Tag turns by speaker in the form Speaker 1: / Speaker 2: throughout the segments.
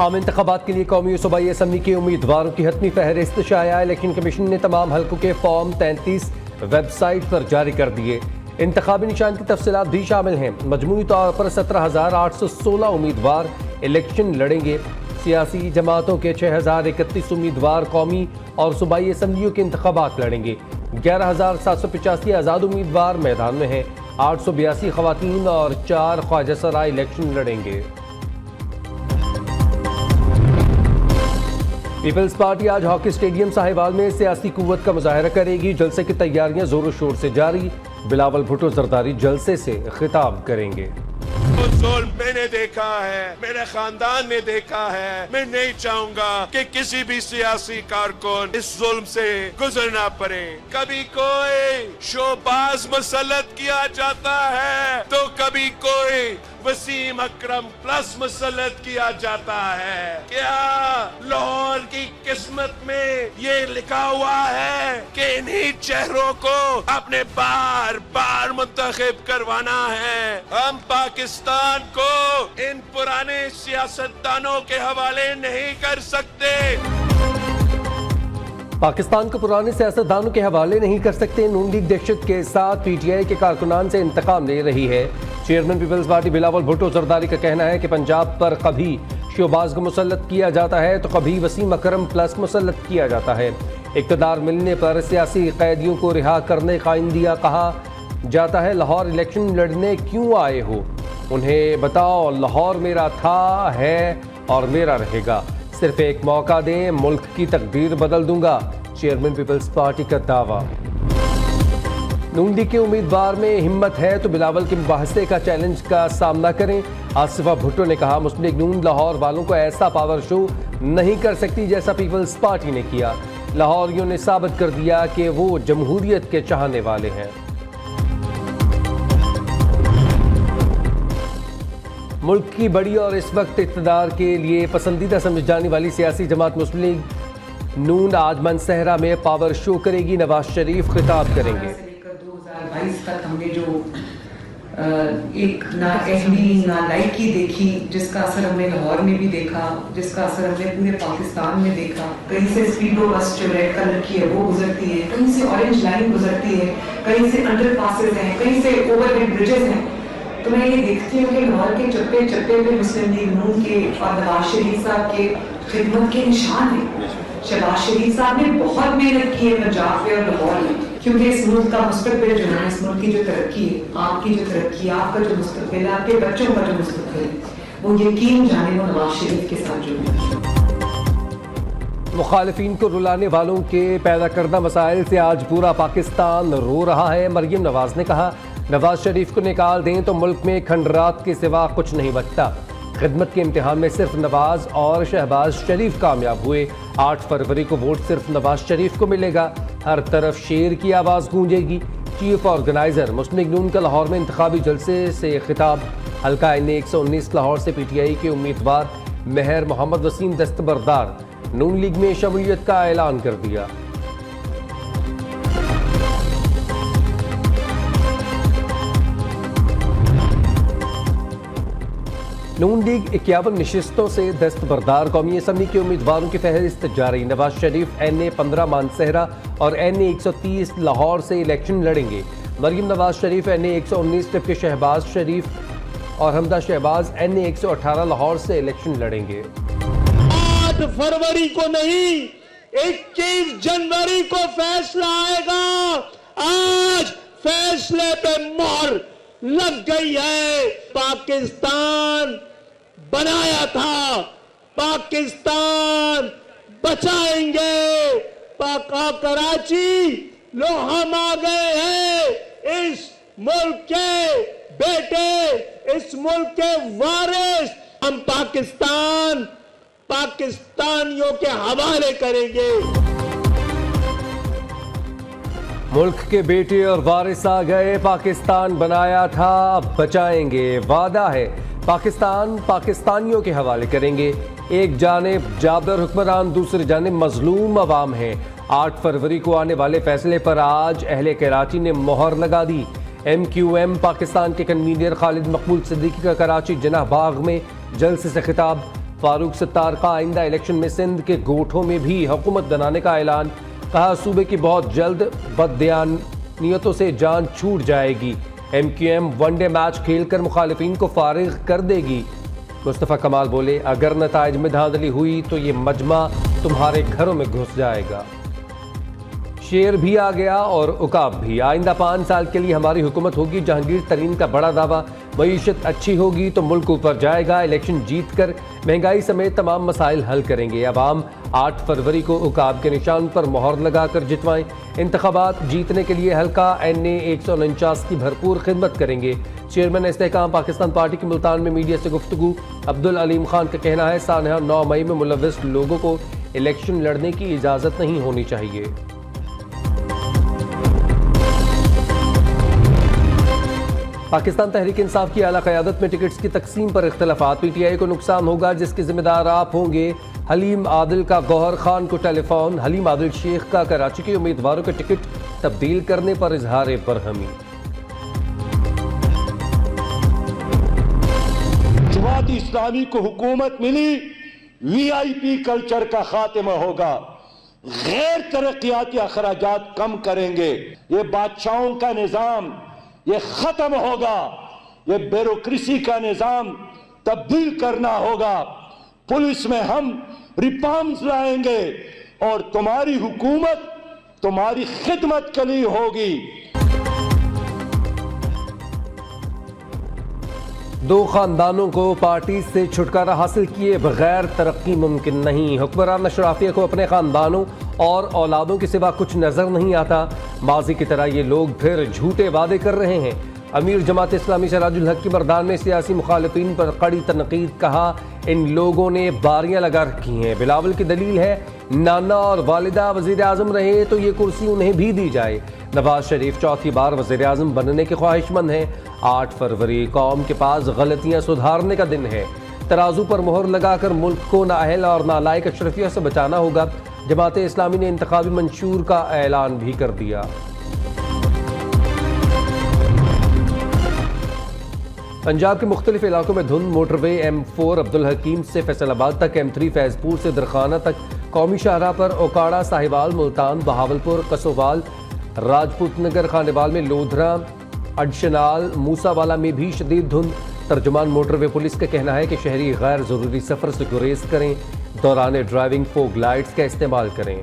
Speaker 1: आम इंतखाबात के लिए कौमी और सूबाई असम्बली के उम्मीदवारों की हतमी फहरिस्त शाया। इलेक्शन कमीशन ने तमाम हल्कों के फॉर्म 33 वेबसाइट पर जारी कर दिए। इंतखाबी निशान की तफसीलात भी शामिल हैं। मजमूई तौर पर 17,816 उम्मीदवार इलेक्शन लड़ेंगे। सियासी जमातों के 6,031 उम्मीदवार कौमी और सूबाई असम्बलियों के इंतखाबात लड़ेंगे। 11,785 आज़ाद उम्मीदवार मैदान में हैं। 882 खवातीन और 4 ख्वाजा सराय इलेक्शन लड़ेंगे। पीपल्स पार्टी आज हॉकी स्टेडियम साहिवाल में सियासी कुव्वत का मुजाहरा करेगी। जलसे की तैयारियां जोरों शोर से जारी। बिलावल भुट्टो जरदारी जलसे से खिताब करेंगे।
Speaker 2: जुल्म मैंने देखा है, मेरे खानदान ने देखा है। मैं नहीं चाहूंगा कि किसी भी सियासी कारकुन इस जुल्म से गुजरना पड़े। कभी कोई शोबाज मुसल्लत किया जाता है तो कभी कोई वसीम अकरम प्लस मुसल्लत किया जाता है। क्या लाहौर की किस्मत में ये लिखा हुआ है कि इन्हीं चेहरों को अपने बार बार मुंतखब करवाना है? हम पाकिस्तान को इन पुराने सियासतदानों के हवाले नहीं कर सकते।
Speaker 1: पाकिस्तान को पुराने सियासतदानों के हवाले नहीं कर सकते। नून लीग दहशत के साथ पीटीआई के कारकुनान से इंतकाम ले रही है। Chairman Peoples Party Bilawal Bhutto Zardari का कहना है कि पंजाब पर कभी शोबाज को मुसल्लत किया जाता है तो कभी वसीम अकरम प्लस मुसल्लत किया जाता है। इक़्तिदार मिलने पर सियासी कैदियों को रिहा करने का इंदिया कहा जाता है। लाहौर इलेक्शन लड़ने क्यों आए हो? उन्हें बताओ लाहौर मेरा था, है और मेरा रहेगा। सिर्फ एक मौका दें, मुल्क की तकदीर बदल दूंगा। चेयरमैन पीपल्स पार्टी का दावा। नून लीग के उम्मीदवार में हिम्मत है तो बिलावल के मुबाहसे का चैलेंज का सामना करें। आसिफा भुट्टो ने कहा मुस्लिम लीग नून लाहौर वालों को ऐसा पावर शो नहीं कर सकती जैसा पीपल्स पार्टी ने किया। लाहौरियों ने साबित कर दिया कि वो जमहूरियत के चाहने वाले हैं। मुल्क की बड़ी और इस वक्त इक़्तिदार के लिए पसंदीदा समझी जाने वाली सियासी जमात मुस्लिम लीग नून आज मनसहरा में पावर शो करेगी। नवाज शरीफ खिताब करेंगे।
Speaker 3: 2022 तक हमने जो एक नाअहली नालायकी देखी, जिसका असर हमने लाहौर में भी देखा, जिसका असर हमने पूरे पाकिस्तान में देखा। कहीं से स्पीडो बस जो रेड कलर की है वो गुजरती है, कहीं से ऑरेंज लाइन गुजरती है, कहीं से अंडर पासेस हैं, कहीं से ओवरहेड ब्रिजेस हैं। तो मैं ये देखती हूँ कि लाहौर के चप्पे चप्पे पे मुस्लिम लीग नून के और नवाज शरीफ साहब के खिदमत के निशान है। शहबाज शरीफ साहब ने बहुत मेहनत की है पंजाब में और लाहौर में, क्योंकि इस मुल्क का मुस्तकबिल जो है, इस मुल्क की जो तरक्की है, आपकी जो तरक्की है, आपका जो मुस्तकबिल है, आपके बच्चों का जो मुस्तकबिल है, वो यकीन जाने वो नवाज शरीफ के साथ जुड़े।
Speaker 1: मुखालिफिन को रुलाने वालों के पैदा करदा मसाइल से आज पूरा पाकिस्तान रो रहा है। मरियम नवाज ने कहा नवाज शरीफ को निकाल दें तो मुल्क में खंडरात के सिवा कुछ नहीं बचता। खिदमत के इम्तिहान में सिर्फ नवाज और शहबाज शरीफ कामयाब हुए। 8 फरवरी को वोट सिर्फ नवाज शरीफ को मिलेगा। हर तरफ शेर की आवाज़ गूंजेगी। चीफ ऑर्गेनाइजर मुस्लिम लीग नून का लाहौर में इंतखाबी जलसे से खिताब। हल्का NA-119 लाहौर से PTI के उम्मीदवार मेहर मोहम्मद वसीम दस्तबरदार नून लीग में शमूलियत का ऐलान कर दिया। नून लीग 51 नशिस्तों से दस्तबरदार। कौमी असम्बली के उम्मीदवारों की फहरिस्त जारी। नवाज शरीफ NA-15 मानसहरा और NA-130 लाहौर से इलेक्शन लड़ेंगे। मरियम नवाज शरीफ NA-119 जबकि शहबाज शरीफ और हमदा शहबाज NA-118 लाहौर से इलेक्शन लड़ेंगे।
Speaker 4: 8 फरवरी को नहीं, 21 जनवरी को फैसला आएगा। आज फैसले पे मोहर लग गई है। पाकिस्तान बनाया था, पाकिस्तान बचाएंगे। कराची लो हम आ गए हैं। इस मुल्क के बेटे, इस मुल्क के वारिस हम पाकिस्तानियों के हवाले करेंगे।
Speaker 1: मुल्क के बेटे और वारिस आ गए। पाकिस्तान बनाया था, अब बचाएंगे। वादा है पाकिस्तान पाकिस्तानियों के हवाले करेंगे। एक जानिब जाबर हुक्मरान, दूसरी जानिब मजलूम अवाम है। 8 फरवरी को आने वाले फैसले पर आज अहले कराची ने मोहर लगा दी। MQM पाकिस्तान के कन्वीनर खालिद मकबूल सिद्दीकी का कराची जनाह बाग में जलसे से खिताब। फारूक सत्तार का आइंदा इलेक्शन में सिंध के गोठों में भी हुकूमत बनाने का ऐलान। कहा सूबे की बहुत जल्द बददियानियतों से जान छूट जाएगी। MQM वनडे मैच खेलकर मुखालिफिन को फारिग कर देगी। मुस्तफ़ा कमाल बोले, अगर नताइज में धांधली हुई तो ये मजमा तुम्हारे घरों में घुस जाएगा। शेर भी आ गया और उकाब भी। आइंदा 5 साल के लिए हमारी हुकूमत होगी। जहांगीर तरीन का बड़ा दावा, मईशत अच्छी होगी तो मुल्क ऊपर जाएगा। इलेक्शन जीत कर महंगाई समेत तमाम मसाइल हल करेंगे। अवाम 8 फरवरी को उकाब के निशान पर मोहर लगाकर जितवाएं। इंतखाबात जीतने के लिए हल्का NA 149 की भरपूर खिदमत करेंगे। चेयरमैन इस्तेहकाम पाकिस्तान पार्टी की मुल्तान में मीडिया से गुफ्तगू। अब्दुल अलीम खान का कहना है, सानहा 9 मई में मुलव्विस लोगों को इलेक्शन लड़ने की इजाज़त नहीं होनी चाहिए। पाकिस्तान तहरीक इंसाफ की आला क़यादत में टिकट्स की तकसीम पर इख्तलाफात। PTI को नुकसान होगा जिसके जिम्मेदार आप होंगे। हलीम आदिल का गौहर खान को टेलीफोन। हलीम आदिल शेख का कराची के उम्मीदवारों के टिकट तब्दील करने पर इजहार बरहमी।
Speaker 4: जमात इस्लामी को हुकूमत मिली, VIP कल्चर का खात्मा होगा। गैर तरक्याती अखराजात कम करेंगे। ये बादशाहों का निजाम ये खत्म होगा। ये ब्यूरोक्रेसी का निजाम तब्दील करना होगा। पुलिस में हम रिफॉर्म्स लाएंगे और तुम्हारी हुकूमत तुम्हारी खिदमत के लिए होगी।
Speaker 1: 2 खानदानों को पार्टी से छुटकारा हासिल किए बगैर तरक्की मुमकिन नहीं। हुक्मरान अशराफिया को अपने खानदानों और औलादों के सिवा कुछ नजर नहीं आता। माजी की तरह ये लोग फिर झूठे वादे कर रहे हैं। अमीर जमात इस्लामी सिराजुल हक की मर्दान में सियासी मुखालिफिन पर कड़ी तनकीद। कहा, इन लोगों ने बारियां लगा रखी हैं। बिलावल की दलील है, नाना और वालिदा वजीर आजम रहे तो ये कुर्सी उन्हें भी दी जाए। नवाज शरीफ 4थी बार वजीर आजम बनने के ख्वाहिशमंद हैं। 8 फरवरी कौम के पास गलतियां सुधारने का दिन है। तराजू पर मोहर लगाकर मुल्क को नाअहल और नालायक अशरफिया से बचाना होगा। जमात इस्लामी ने इंतखाबी मंशूर का ऐलान भी कर दिया। पंजाब के मुख्तलिफ इलाकों में धुंध। मोटरवे M4 अब्दुल हकीम से फैसलाबाद तक, M3 फैजपुर से दरखाना तक, कौमी शाहराह पर ओकाड़ा, साहिवाल, मुल्तान, बहावलपुर, कसोवाल, राजपूत नगर, खानेवाल में लोधरा, अडशनाल, मूसावाला में भी शदीद धुंध। तर्जुमान मोटरवे पुलिस का कहना है कि शहरी गैर जरूरी सफर से गुरेज करें। दौरान ड्राइविंग फोग लाइट्स का इस्तेमाल करें।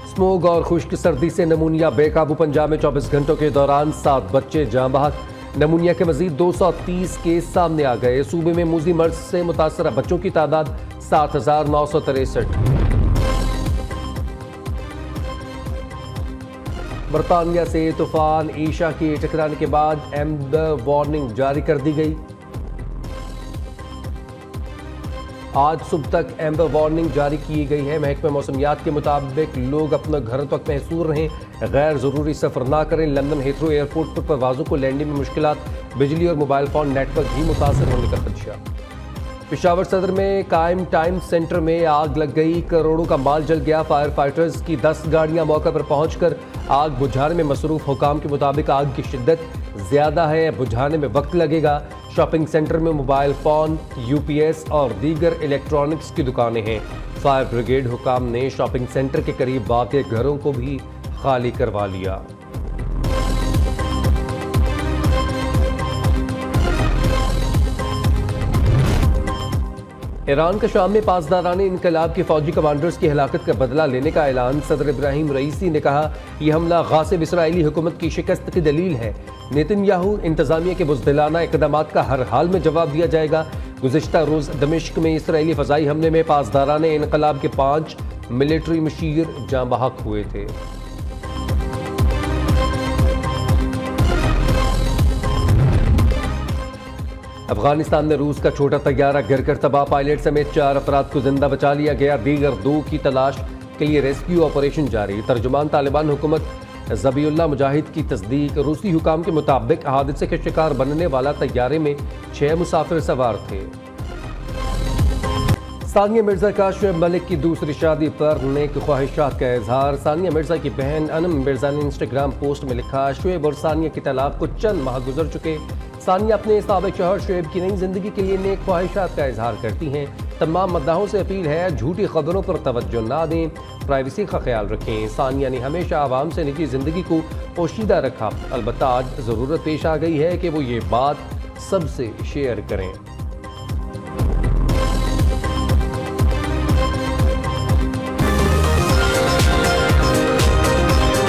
Speaker 1: स्मोग और खुश्क सर्दी से नमूनिया बेकाबू। पंजाब में 24 घंटों के दौरान 7 बच्चे जाँ बहक। नमूनिया के मजीद 230 केस सामने आ गए। सूबे में मूजी मर्ज से मुतासरा बच्चों की तादाद 7,963। बरतानिया से तूफान ईशा के टकराने के बाद एम्बर वार्निंग जारी कर दी गई। आज सुबह तक एम्बर वार्निंग जारी की गई है। महकमा मौसमियात के मुताबिक लोग अपने घरों तक महसूर रहें, गैर जरूरी सफर ना करें। लंदन हीथ्रो एयरपोर्ट पर परवाजों को लैंडिंग में मुश्किलात। बिजली और मोबाइल फोन नेटवर्क भी मुतासर होने का खदशा। पेशावर सदर में कायम टाइम सेंटर में आग लग गई। करोड़ों का माल जल गया। फायर फाइटर्स की 10 गाड़ियां मौके पर पहुंचकर आग बुझाने में मसरूफ। हुकाम के मुताबिक आग की शिद्दत ज्यादा है, बुझाने में वक्त लगेगा। शॉपिंग सेंटर में मोबाइल फोन, UPS और दीगर इलेक्ट्रॉनिक्स की दुकानें हैं। फायर ब्रिगेड हुकाम ने शॉपिंग सेंटर के करीब वाक़ घरों को भी खाली करवा लिया। ईरान का शाम में पासदाराने इनकलाब के फौजी कमांडर्स की हलाकत का बदला लेने का ऐलान। सदर इब्राहिम रईसी ने कहा, यह हमला गासिब इसराइली हुकूमत की शिकस्त की दलील है। नेतन्याहू इंतजामिया के बुज़दिलाना इक़दामात का हर हाल में जवाब दिया जाएगा। गुज़िश्ता रोज़ दमिश्क में इसराइली फ़ज़ाई हमले में पासदाराने इनकलाब के 5 मिलिट्री मुशीर जाँ बहक हुए थे। अफगानिस्तान में रूस का छोटा तैयारा गिरकर तबाह। पायलट समेत 4 अफराद को जिंदा बचा लिया गया। दीगर 2 की तलाश के लिए रेस्क्यू ऑपरेशन जारी। तर्जुमान तालिबान हुकूमत ज़बीउल्लाह मुजाहिद की तस्दीक। रूसी हुकाम के मुताबिक हादसे के शिकार बनने वाला तैयारे में 6 मुसाफिर सवार थे। सानिया मिर्जा का शुएब मलिक की दूसरी शादी पर नेक ख्वाहिशात का इजहार। सानिया मिर्जा की बहन अनम मिर्जा ने इंस्टाग्राम पोस्ट में लिखा, शुएब और सानिया की तलाक को चंद माह गुजर चुके। सानिया अपने साबिक शौहर शुएब की नई जिंदगी के लिए नेक ख्वाहिशात का इजहार करती हैं। तमाम मद्दाहों से अपील है, झूठी खबरों पर तवज्जो ना दें, प्राइवेसी का ख्याल रखें। सानिया ने हमेशा आवाम से निजी जिंदगी को पोशीदा रखा, अलबत्ता आज ज़रूरत पेश आ गई है कि वो ये बात सबसे शेयर करें।